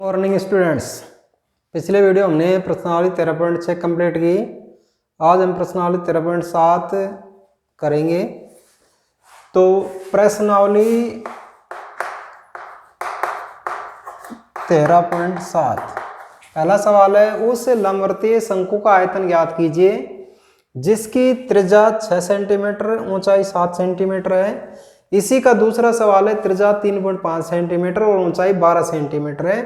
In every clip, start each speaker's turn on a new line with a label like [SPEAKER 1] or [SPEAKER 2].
[SPEAKER 1] Morning students, पिछले video हमने प्रश्नावली 13.6 कंप्लीट की। आज हम प्रश्नावली 13.7 करेंगे। तो प्रश्नावली 13.7 पहला सवाल है, उस लंबवृत्तीय शंकु का आयतन ज्ञात कीजिए जिसकी त्रिज्या 6 सेंटीमीटर ऊंचाई 7 सेंटीमीटर है। इसी का दूसरा सवाल है, त्रिज्या 3.5 सेंटीमीटर और ऊंचाई 12 सेंटीमीटर है।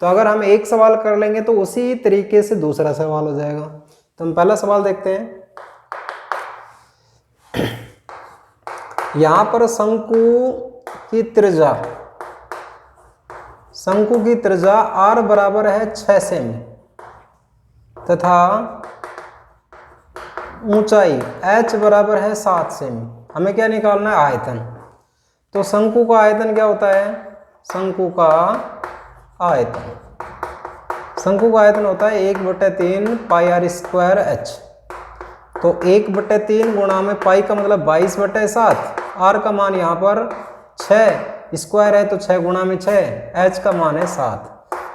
[SPEAKER 1] तो अगर हम एक सवाल कर लेंगे तो उसी तरीके से दूसरा सवाल हो जाएगा। तो हम पहला सवाल देखते हैं। यहां पर शंकु की त्रिज्या r बराबर है 6 सेमी तथा ऊंचाई h बराबर है 7 सेमी। हमें क्या निकालना है? आयतन। तो शंकु का आयतन क्या होता है? शंकु का आयतन होता है 1/3 पाई r स्क्वायर h। तो 1/3 गुणा में पाई का मतलब 22/7, r का मान यहाँ पर 6 स्क्वायर है तो 6 गुणा में 6, h का मान है 7।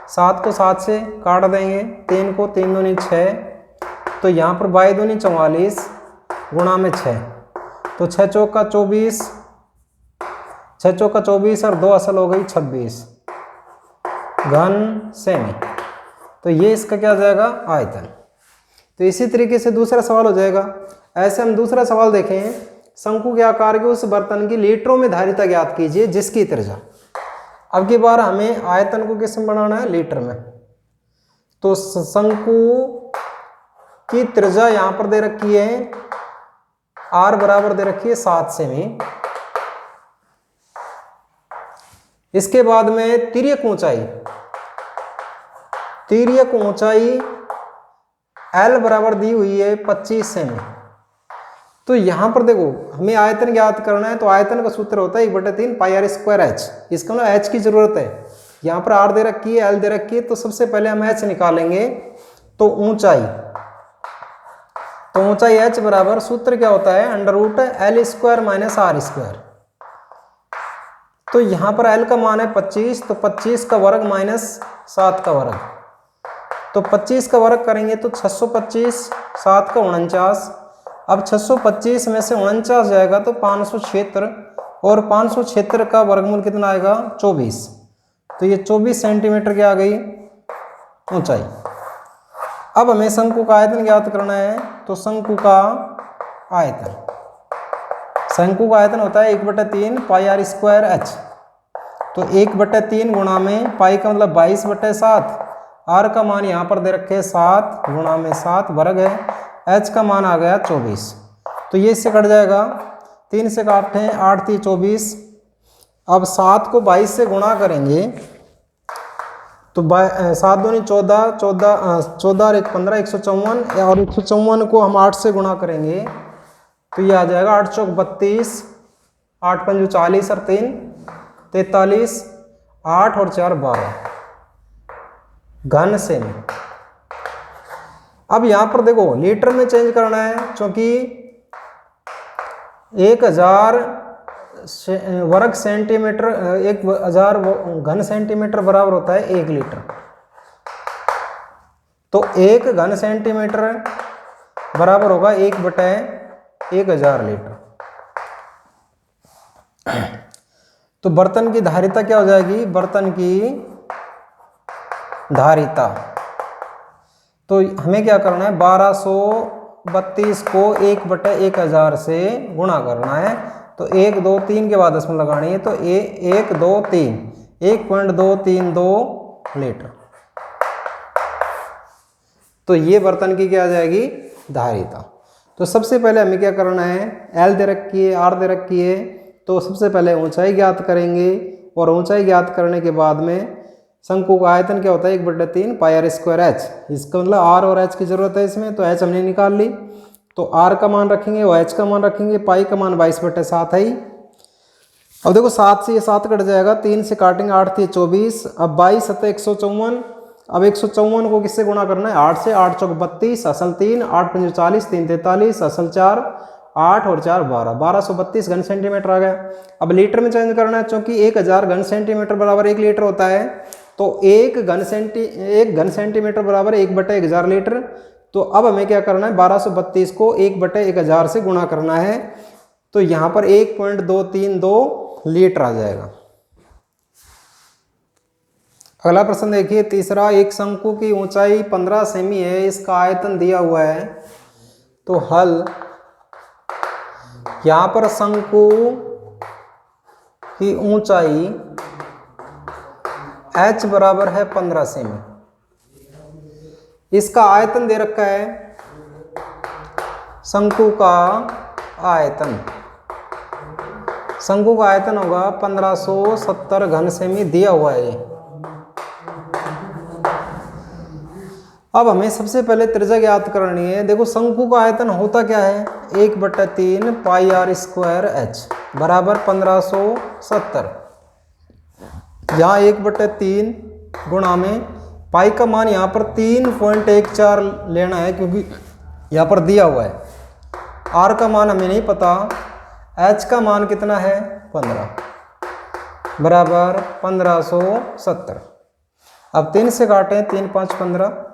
[SPEAKER 1] 7 को 7 से काट देंगे, 3 को 3 दूनी 6, तो यहाँ पर 22 दूनी 44 गुणा में 6, तो 6 चौका 24, 6 चौका 24 और 2 असल हो गई 26 घन सेमी। तो ये इसका क्या हो जाएगा? आयतन। तो इसी तरीके से दूसरा सवाल हो जाएगा। ऐसे हम दूसरा सवाल देखें, शंकु के आकार के उस बर्तन की लीटरों में धारिता ज्ञात कीजिए जिसकी त्रिज्या। अब की बार हमें आयतन को किस में बनाना है? लीटर में। तो शंकु की त्रिज्या यहां पर दे रखी है, r बराबर दे रखी है 7 सेमी। इसके बाद में तिर्यक ऊंचाई L बराबर दी हुई है 25 सेमी। तो यहां पर देखो, हमें आयतन ज्ञात करना है। तो आयतन का सूत्र होता है 1/3 पाई r स्क्वायर h। इसका मतलब h की जरूरत है। यहां पर r दे रखी है, L दे रखी है, तो सबसे पहले हम h निकालेंगे। तो ऊंचाई h बराबर सूत्र क्या होता है? √L square minus r square. तो यहां पर L का मान है 25, तो 25 का वर्ग माइनस 7 का वर्ग। तो 25 का वर्ग करेंगे तो 625, 7 का 49। अब 625 में से 49 जाएगा तो 576, और 576 का वर्गमूल कितना आएगा? 24। तो ये 24 सेंटीमीटर की आ गई ऊंचाई। अब हमें शंकु का आयतन ज्ञात करना है। तो शंकु का आयतन होता है 1/3 पाई r स्क्वायर h। तो 1/3 गुणा में पाई का मतलब 22/7, r का मान यहाँ पर दे रखे 7 गुणा में 7 वर्ग है, h का मान आ गया 24। तो ये इससे कट जाएगा, 3 से काटते हैं 8 3 24। अब 7 को 22 से गुणा करेंगे तो 7 दूनी 14, 14 और 1 15, 154, और 154 को हम 8 से गुणा करेंगे तो ये आ जाएगा 8 चौक 32, 8 पंजू 40 और 3 43, 8 और 4 12 घन सेमी। अब यहां पर देखो, लीटर में चेंज करना है क्योंकि 1000 वर्ग सेंटीमीटर, 1000 घन सेंटीमीटर बराबर होता है 1 लीटर। तो 1 घन सेंटीमीटर बराबर होगा 1/1000 लीटर। तो बर्तन की धारिता क्या हो जाएगी? बर्तन की धारिता, तो हमें क्या करना है? 1232 को 1/1000 से गुणा करना है। तो 1 2 3 के बाद दशमलव लगानी है। तो 1 2 3 1.232 लीटर। तो ये बर्तन की क्या आ जाएगी? धारिता। तो सबसे पहले हमें क्या करना है? L दे रखी है, R दे रखी है, तो सबसे पहले ऊंचाई ज्ञात करेंगे, और ऊंचाई ज्ञात करने के बाद में शंकु का आयतन क्या होता है? 1/3 पाई r स्क्वायर h। इसका मतलब r और h की जरूरत है इसमें, तो h हमने निकाल ली। तो r का मान रखेंगे और h का मान रखेंगे, पाई का मान 22/7 है ही। अब देखो, 7 से ये 7 कट जाएगा, 3 से काटेंगे 8 3 24, अब 22 7 154। अब 154 को किससे गुणा करना है? 8 से, 8 चौक 32, असल 3, 8 पंजू 40, 3 43, असल 4, 8 और 4 12, 1232 घन सेंटीमीटर आ गया। अब लीटर में चेंज करना है क्योंकि 1000 घन सेंटीमीटर बराबर 1 लीटर होता है। तो एक घन सेंटीमीटर बराबर 1/1000 लीटर। तो अब हमें क्या करना है, 1232 को 1/1000 से गुणा करना है। तो यहाँ पर 1.232 लीटर आ जाएगा। अगला प्रश्न देखिए तीसरा, एक शंकु की ऊंचाई 15 सेमी है, इसका आयतन दिया हुआ है। तो हल, यहाँ पर शंकु की ऊंचाई h बराबर है 15 सेमी, इसका आयतन दे रखा है, शंकु का आयतन होगा 1570 घन सेमी दिया हुआ है। अब हमें सबसे पहले त्रिज्या ज्ञात करनी है। देखो शंकु का आयतन होता क्या है, 1/3 पाई आर स्क्वायर एच बराबर 1570। यहाँ 1/3 गुणा में पाई का मान यहाँ पर 3.14 लेना है, क्योंकि यहाँ पर दिया हुआ है। आर का मान हमें नहीं पता, एच का मान कितना है 15 बराबर 1570। अब 3 से काटें, 3 5 15।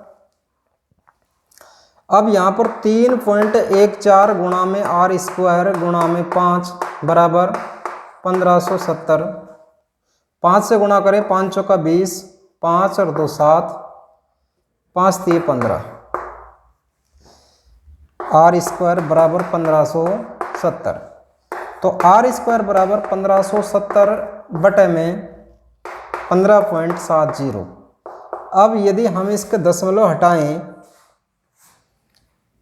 [SPEAKER 1] अब यहाँ पर 3.14 गुणा में आर स्क्वायर गुणा में 5 बराबर 1570। 5 से गुणा करें, 5 चौका 20, 5 और 2 7, 5 3 15, आर स्क्वायर बराबर 1570। तो आर स्क्वायर बराबर 1570 बटे में 15.70। अब यदि हम इसके दशमलव हटाएं,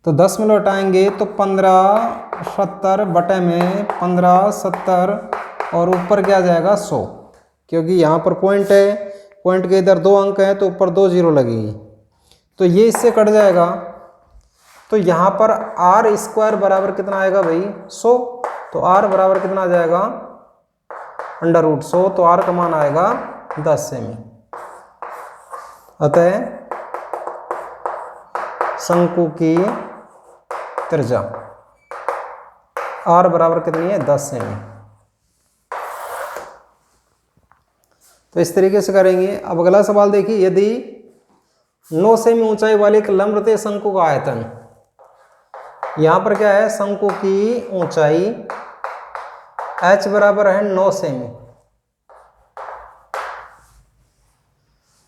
[SPEAKER 1] तो दशमलव हटाएंगे तो 1570 बटे में 1570 और ऊपर क्या जाएगा 100, क्योंकि यहाँ पर पॉइंट है, पॉइंट के इधर 2 अंक हैं तो ऊपर 2 जीरो लगेगी, तो ये इससे कट जाएगा। तो यहाँ पर आर स्क्वायर बराबर कितना आएगा भाई 100, तो आर बराबर कितना आ जाएगा √100, तो आर का मान आएगा 10 सेमी। अतः शंकु की त्रिज्या आर बराबर कितनी है 10 सेमी। तो इस तरीके से करेंगे। अब अगला सवाल देखिए, यदि 9 सेमी ऊंचाई वाले एक लंबवृत्तीय शंकु का आयतन, यहां पर क्या है, शंकु की ऊंचाई h बराबर है 9 सेमी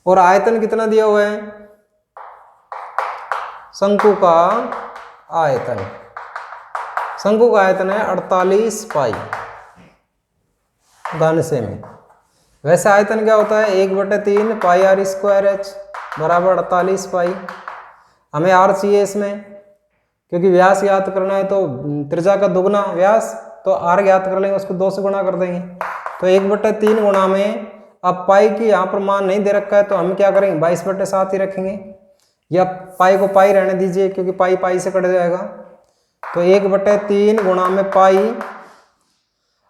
[SPEAKER 1] और आयतन कितना दिया हुआ है, शंकु का आयतन है 48 पाई घन सेमी। वैसे आयतन क्या होता है, 1/3 पाई आर स्क्वायर एच बराबर 48 पाई। हमें आर चाहिए इसमें, क्योंकि व्यास ज्ञात करना है तो त्रिज्या का दुगना व्यास, तो आर ज्ञात कर लेंगे, उसको 2 से गुणा कर देंगे। तो 1/3 गुणा में, अब पाई की यहाँ पर मान नहीं दे रखा है तो हम क्या करेंगे 22/7 ही रखेंगे, या पाई को पाई रहने दीजिए, क्योंकि पाई पाई से कट जाएगा। तो 1/3 गुणा में पाई,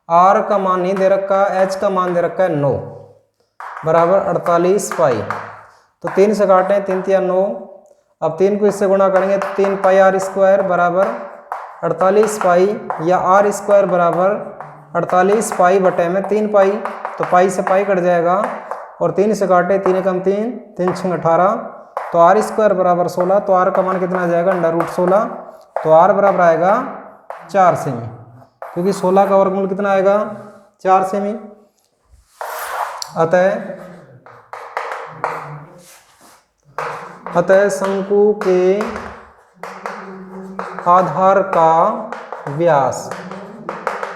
[SPEAKER 1] आर का मान नहीं दे रखा, एच का मान दे रखा है 9 बराबर 48 पाई। तो 3 से काटें, 3 3 9, अब 3 को इससे गुणा करेंगे तो 3 पाई आर स्क्वायर बराबर 48 पाई, या आर स्क्वायर बराबर 48 पाई बटे में 3 पाई, तो पाई से पाई कट जाएगा और 3 से काटे, 3 कम 3, 3 6 18, तो आर स्क्वायर बराबर 16, तो आर का मान कितना आ जाएगा √16, तो आर बराबर आएगा 4 सेमी, क्योंकि 16 का वर्गमूल कितना आएगा 4 सेमी। अतः शंकु के आधार का व्यास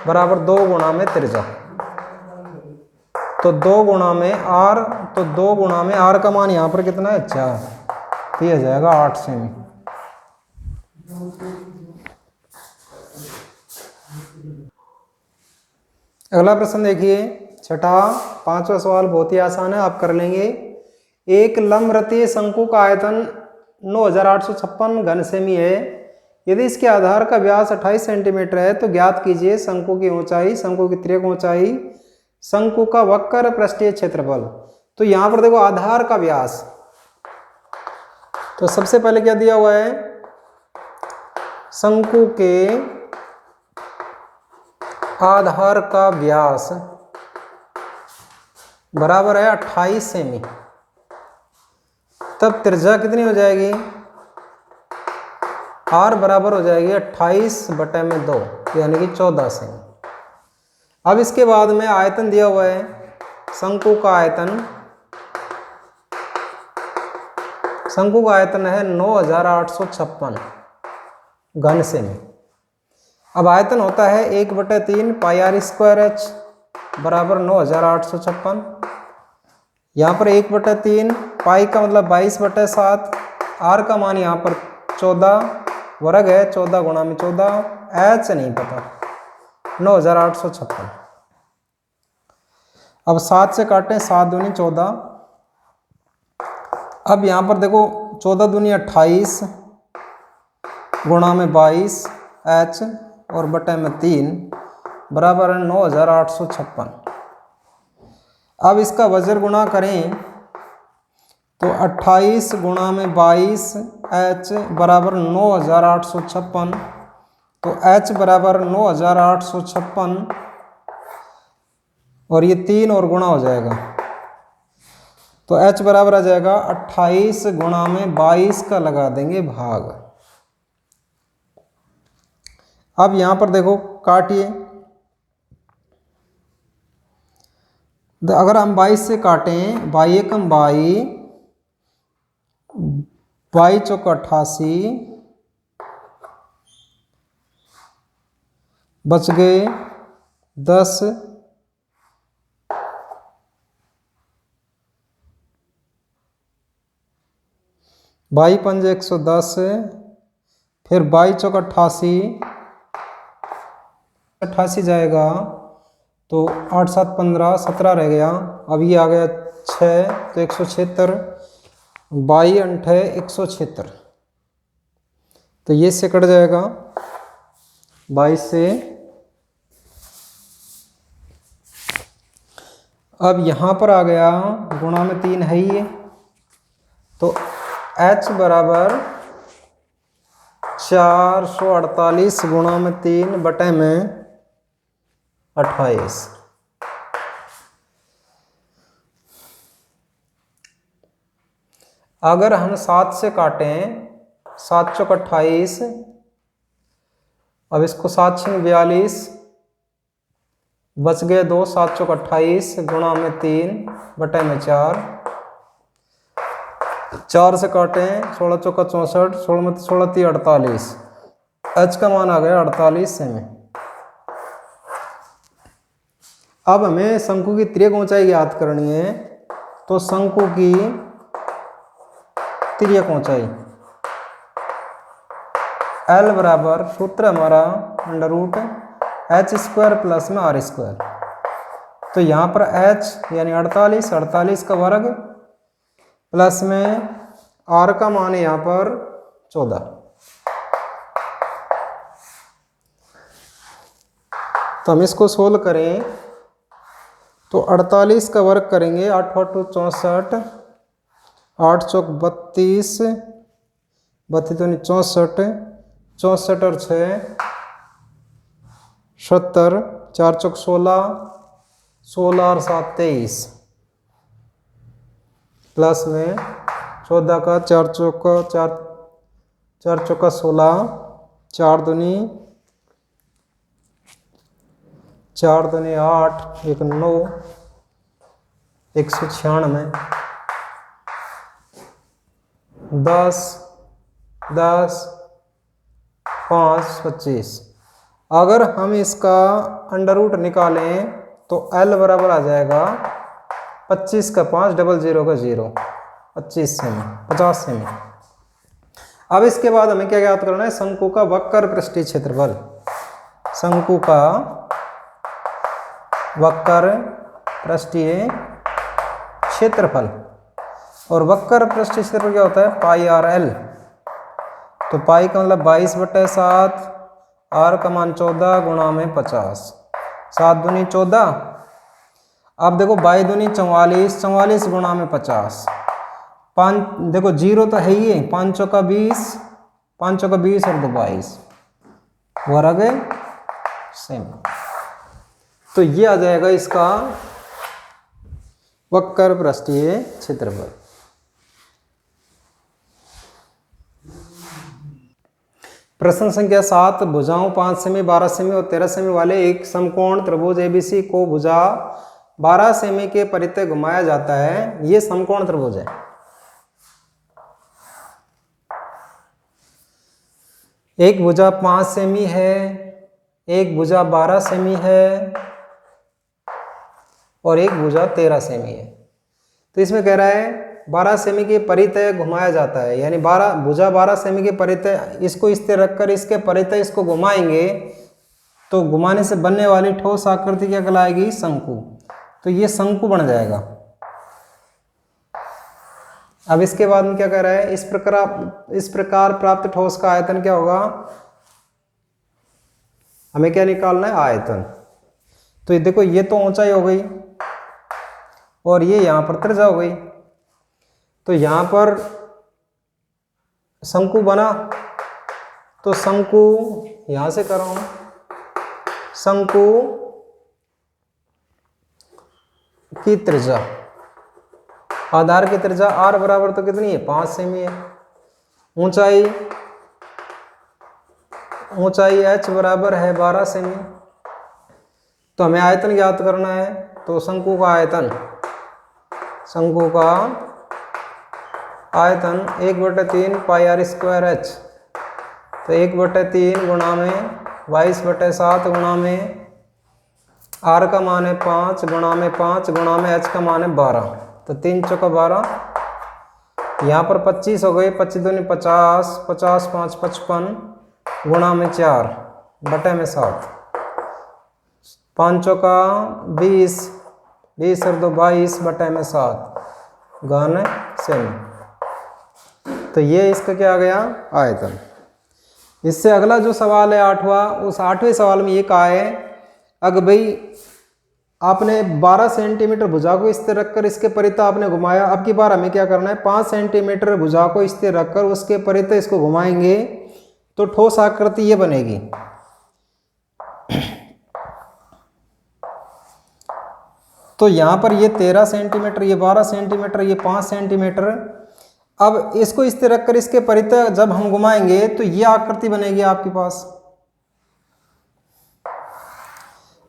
[SPEAKER 1] बराबर 2 गुणा में त्रिज्या, तो 2 गुणा में आर, तो 2 गुणा में आर का मान यहाँ पर कितना है 4, तो यह जाएगा 8 सेमी। अगला प्रश्न देखिए, छठा 5वां सवाल बहुत ही आसान है, आप कर लेंगे। एक लंबवृत्तीय शंकु का आयतन 9856 घन सेमी है, यदि इसके आधार का व्यास 28 सेंटीमीटर है तो ज्ञात कीजिए शंकु की ऊंचाई, शंकु की तिर्यक ऊंचाई, शंकु का वक्र पृष्ठीय क्षेत्रफल। तो यहां पर देखो आधार का व्यास, तो सबसे पहले क्या दिया हुआ है, शंकु के आधार का व्यास बराबर है 28 सेमी। तब त्रिज्या कितनी हो जाएगी, r बराबर हो जाएगी 28/2 यानी कि 14 सेमी। अब इसके बाद में आयतन दिया हुआ है, शंकु का आयतन है 9856 घन सेमी। अब आयतन होता है 1/3 पाई आर स्क्वायर एच बराबर 9856। यहाँ पर 1/3 पाई का मतलब 22/7, आर का मान यहाँ पर 14 वर्ग है, 14 गुणा में 14, एच नहीं पता, 9856। अब 7 से काटें, 7 दूनी 14। अब यहाँ पर देखो 14 दूनी 28 गुणा में 22 एच और बटे में 3 बराबर है 9856। अब इसका वज्र गुणा करें तो 28 गुणा में 22 एच बराबर 9856, तो एच बराबर 9856 और ये 3 और गुणा हो जाएगा, तो एच बराबर आ जाएगा 28 गुणा में 22 का लगा देंगे भाग। अब यहाँ पर देखो काटिए, अगर हम 22 से काटें, 22 एकम 22, 22 चौक 88, बच गए 10, 22 पंजे 110, फिर 22 चौक 88, 88 जाएगा तो 8 7 15, 17 रह गया। अब ये आ गया 6 तो 176, 22 अंठे 176, तो ये से कट जाएगा 22 से। अब यहाँ पर आ गया गुणा में 3 है ही, तो h बराबर 448 गुणा में 3 बटे में 28। अगर हम 7 से काटें, 7 चौक 28, अब इसको 7 छीन 42, बच गए 2, 7 चौक 28 गुणा में 3 बटे में 4, 4 से काटें, 16 चौका 64, 16 × 48, h का मान आ गया 48 सेमी। अब हमें शंकु की तिर्यक ऊंचाई ज्ञात करनी है, तो शंकु की तिर्यक ऊंचाई L बराबर सूत्र हमारा √h² प्लस में r²। तो यहाँ पर h यानी 48, 48 का वर्ग प्लस में r का मान है यहाँ पर 14। तो हम इसको सोल्व करें तो 48 का वर्ग करेंगे, 8 8 64, 8 चौक 32, 32 दूनी 64, 64 और 6 70, 4 चौक 16, 16 और 7 23, प्लस में 14 का 4 चौका 4 चौका 16, 4 दूनी 8, 1 9, 196, 10 10 5 25। अगर हम इसका अंडर रूट निकालें तो L बराबर आ जाएगा 25 का 5, 00 का 0, 25 सेमी, 50 सेमी। अब इसके बाद हमें क्या ज्ञात करना है, शंकु का वक्र पृष्ठीय क्षेत्रफल। शंकु का वक्र पृष्ठीय क्षेत्रफल, और वक्र पृष्ठीय क्षेत्रफल क्या होता है, पाई आर एल। तो पाई का मतलब 22/7, आर का मान 14 गुणा में 50, 7 दूनी 14। अब देखो 22 दूनी 44, 44 गुणा में 50, 5 देखो 0 तो है ही, 5 चौका 20, 5 चौका 20 और 2 22 वर्ग सेमी। तो ये आ जाएगा इसका वक्र पृष्ठीय क्षेत्रफल। प्रश्न संख्या 7, भुजाओं 5 सेमी, 12 सेमी और 13 सेमी वाले एक समकोण त्रिभुज एबीसी को भुजा 12 सेमी के परितः घुमाया जाता है। ये समकोण त्रिभुज है। एक भुजा 5 सेमी है, एक भुजा 12 सेमी है और एक भुजा 13 सेमी है। तो इसमें कह रहा है 12 सेमी के परितः घुमाया जाता है, यानी भुजा 12 सेमी के परितः, इसको स्थिर रखकर इसके परितः इसको घुमाएंगे तो घुमाने से बनने वाली ठोस आकृति क्या कहलाएगी? शंकु। तो ये शंकु बन जाएगा। अब इसके बाद में क्या कह रहा है? इस प्रकार प्राप्त ठोस का आयतन क्या होगा? हमें क्या निकालना है? आयतन। तो ये देखो, ये तो ऊंचाई हो गई और ये यहां पर त्रिज्या हो गई। तो यहां पर शंकु बना, तो शंकु यहां से कर रहा हूं, शंकु की त्रिज्या, आधार की त्रिज्या r बराबर तो कितनी है? 5 सेमी है। ऊंचाई h बराबर है 12 सेमी। तो हमें आयतन ज्ञात करना है। तो शंकु का आयतन 1/3 पाई r स्क्वायर h। तो 1/3 गुणा में 22/7 गुणा में r का मान है 5 गुणा में 5 गुणा में h का मान है 12। तो 3 चौका 12, यहाँ पर 25 हो गए, 25 दूनी 50, 50 5 55 गुणा में 4 बटे में 7, 5 चौका 20, 20 और 2 22 बटे में 7 घन सेमी। तो ये इसका क्या आ गया? आयतन। इससे अगला जो सवाल है 8वां, उस 8वें सवाल में ये कहा है, अगर भाई आपने 12 सेंटीमीटर भुजा को स्थिर रखकर इसके परितः आपने घुमाया। अब की बार हमें क्या करना है? 5 सेंटीमीटर भुजा को स्थिर रखकर उसके परितः इसको घुमाएंगे तो ठोस आकृति ये बनेगी। तो यहां पर ये 13 सेंटीमीटर, ये 12 सेंटीमीटर, ये 5 सेंटीमीटर। अब इसको स्थिर रखकर इसके परितः जब हम घुमाएंगे तो ये आकृति बनेगी आपके पास।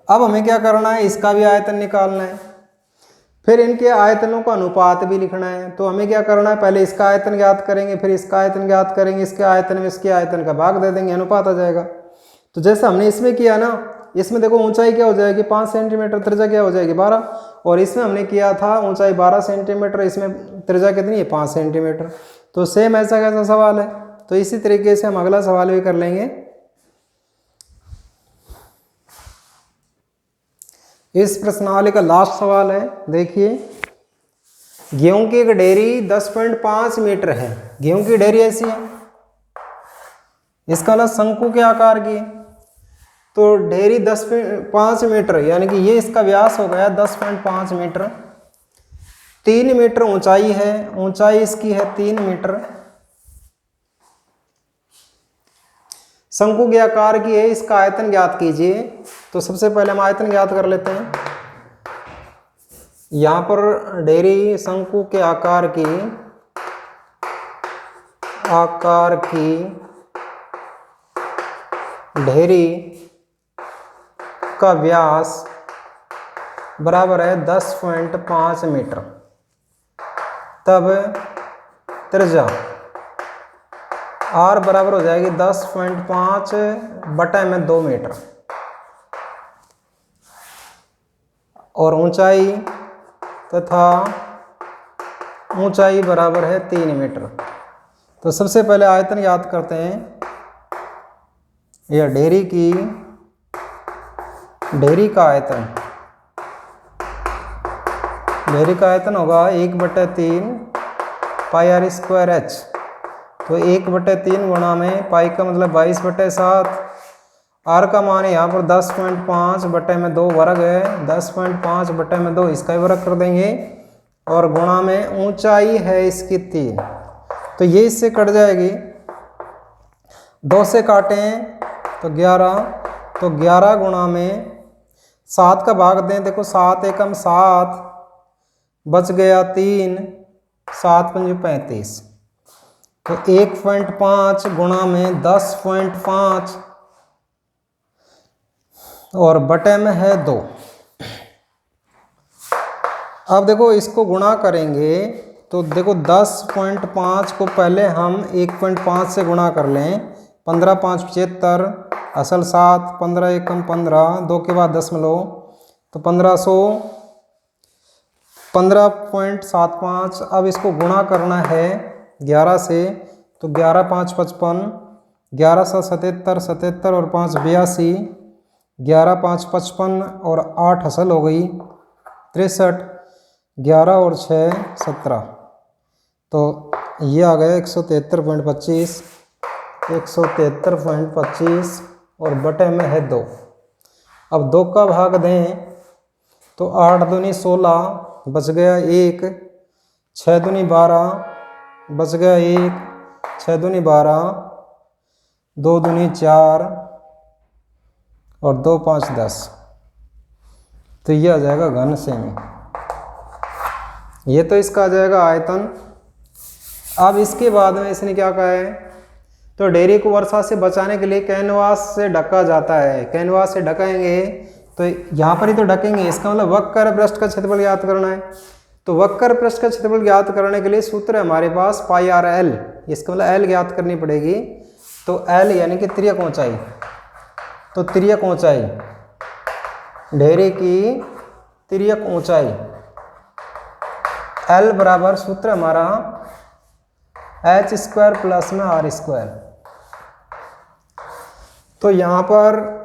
[SPEAKER 1] अब हमें क्या करना है? इसका भी आयतन निकालना है, फिर इनके आयतनों का अनुपात भी लिखना है। तो हमें क्या करना है? पहले इसका आयतन ज्ञात करेंगे, फिर इसका आयतन ज्ञात करेंगे, इसके आयतन में इसके आयतन का भाग दे देंगे, अनुपात आ जाएगा। तो जैसे हमने इसमें किया ना, इसमें देखो ऊंचाई क्या हो जाएगी? 5 सेंटीमीटर, त्रिज्या क्या हो जाएगी? 12। और इसमें हमने किया था ऊंचाई 12 सेंटीमीटर, इसमें त्रिज्या कितनी है? 5 सेंटीमीटर। तो सेम ऐसा कैसा सवाल है। तो इसी तरीके से हम अगला सवाल भी कर लेंगे। इस प्रश्नावली का लास्ट सवाल है, देखिए। गेहूं की एक डेयरी 10.5 मीटर है। गेहूं की डेयरी ऐसी है, इसका शंकु के आकार की। तो डेयरी 10.5 मीटर, यानी कि ये इसका व्यास हो गया 10.5 मीटर। 3 मीटर ऊंचाई है, ऊंचाई इसकी है 3 मीटर। शंकु के आकार की है, इसका आयतन ज्ञात कीजिए। तो सबसे पहले हम आयतन ज्ञात कर लेते हैं। यहां पर डेयरी शंकु के आकार की डेयरी का व्यास बराबर है 10.5 मीटर। तब त्रिज्या r बराबर हो जाएगी 10.5 बटे में 2 मीटर। और ऊंचाई बराबर है 3 मीटर। तो सबसे पहले आयतन याद करते हैं। यह डेयरी का आयतन होगा 1/3 पाई r स्क्वायर h। तो 1/3 गुणा में पाई का मतलब 22/7, r का मान है यहाँ पर 10.5 बटे में 2 वर्ग है, 10.5 बटे में 2 इसका ही वर्ग कर देंगे। और गुणा में ऊंचाई है इसकी 3, तो ये इससे कट जाएगी। 2 से काटें तो 11, तो 11 गुणा में 7 का भाग दें। देखो 7 एकम 7 बच गया 3, 7 पंजे 35। तो 1.5 गुणा में 10.5 और बटे में है 2। अब देखो इसको गुणा करेंगे तो देखो 10.5 को पहले हम 1.5 से गुणा कर लें। 15 5 75, असल 7, 15 एकम 15, 2 के बाद दशमलव, तो 1500, 15.75। अब इसको गुणा करना है 11 से, तो 11 5 55, 11 7 77, 77 और 5 82, 11 5 55 और 8 असल हो गई 63, 11 और 6 17, तो ये आ गया 173.25, 173.25 और बटे में है 2। अब 2 का भाग दें तो 8 दूनी 16, बच गया 1, 6 दूनी 12, बच गया 1, 6 दूनी 12, 2 दूनी 4 और 2 5 10, तो ये आ जाएगा घन सेमी। ये तो इसका आ जाएगा आयतन। अब इसके बाद में इसने क्या कहा है, तो डेयरी को वर्षा से बचाने के लिए कैनवास से ढका जाता है। कैनवास से ढकेंगे तो यहाँ पर ही तो ढकेंगे, इसका मतलब वक्र पृष्ठ का क्षेत्रफल ज्ञात करना है। तो वक्र पृष्ठ का क्षेत्रफल ज्ञात करने के लिए सूत्र है हमारे पास पाई आर एल, इसका मतलब एल ज्ञात करनी पड़ेगी। तो एल यानी कि तिर्यक ऊंचाई, तो तिर्यक ऊंचाई, डेयरी की तिर्यक ऊंचाई एल बराबर सूत्र हमारा एच स्क्वायर प्लस में आर स्क्वायर। तो यहाँ पर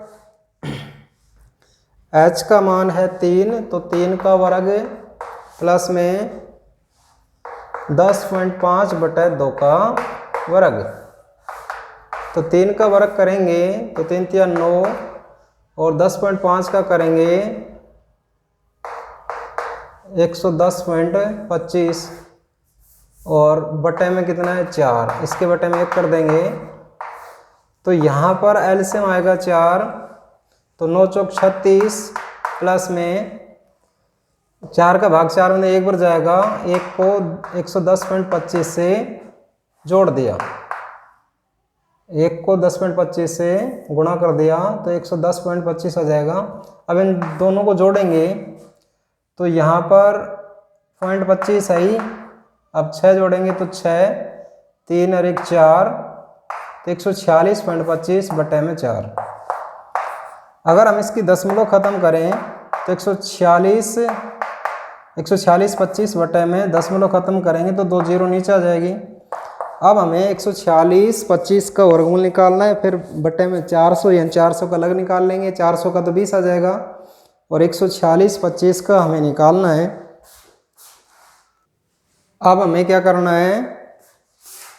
[SPEAKER 1] h का मान है 3, तो 3 का वर्ग प्लस में 10.5 बटे 2 का वर्ग। तो 3 का वर्ग करेंगे तो 3 3 9 और 10.5 का करेंगे 110.25 और बटे में कितना है 4, इसके बटे में 1 कर देंगे। तो यहाँ पर एलसीएम आएगा 4, तो 9 चौक 36 प्लस में 4 का भाग 4 में 1 बार जाएगा, 1 को 110.25 से जोड़ दिया, 1 को 10.25 से गुणा कर दिया तो 110.25 आ जाएगा। अब इन दोनों को जोड़ेंगे तो यहाँ पर 0.25 है ही, अब 6 जोड़ेंगे तो 6, 3 और 1 4, तो 146.25 बटे में 4। अगर हम इसकी दशमलव ख़त्म करें तो 146.25 बटे में दशमलव ख़त्म करेंगे तो 2 जीरो नीचे आ जाएगी। अब हमें 146.25 का वर्गमूल निकालना है, फिर बटे में 400 यानी 400 का अलग निकाल लेंगे, 400 का तो 20 आ जाएगा और 146.25 का हमें निकालना है। अब हमें क्या करना है,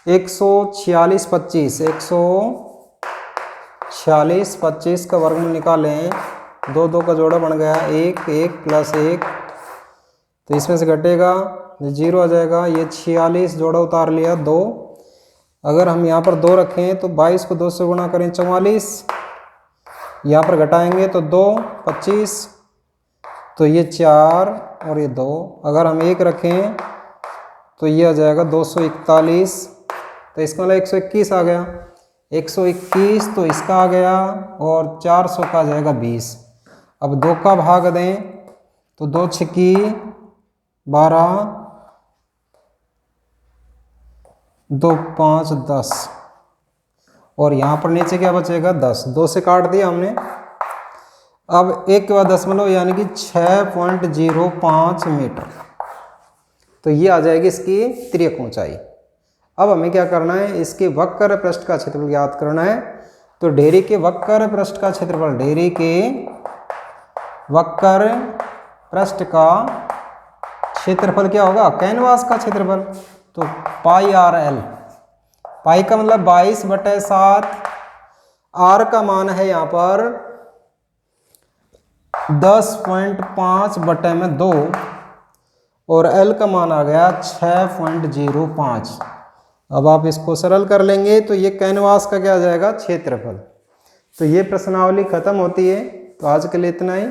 [SPEAKER 1] 146.25 का वर्गमूल निकालें, 2 2 का जोड़ा बन गया 1 1 प्लस 1, तो इसमें से घटेगा 0 आ जाएगा। ये 46 जोड़ा उतार लिया 2, अगर हम यहाँ पर 2 रखें तो 22 को 2 से गुणा करें 44, यहाँ पर घटाएंगे तो 2 25, तो ये 4 और ये 2, अगर हम 1 रखें तो ये आ जाएगा 241, तो इसका मतलब 121 आ गया, 121 तो इसका आ गया और 400 का आ जाएगा 20। अब 2 का भाग दें तो 2 छक्की 12, 2 5 10 और यहाँ पर नीचे क्या बचेगा 10, 2 से काट दिया हमने। अब 1 के बाद दशमलव यानी कि 6.05 मीटर, तो ये आ जाएगी इसकी तिर्यक ऊंचाई। अब हमें क्या करना है, इसके वक्र पृष्ठ का क्षेत्रफल ज्ञात करना है। तो डेयरी के वक्र पृष्ठ का क्षेत्रफल, डेयरी के वक्र पृष्ठ का क्षेत्रफल क्या होगा, कैनवास का क्षेत्रफल, तो पाई आर एल, पाई का मतलब 22/7, आर का मान है यहाँ पर 10.5 बटे में 2 और एल का मान आ गया 6.05। अब आप इसको सरल कर लेंगे तो ये कैनवास का क्या आ जाएगा, क्षेत्रफल। तो ये प्रश्नावली खत्म होती है। तो आज के लिए इतना ही।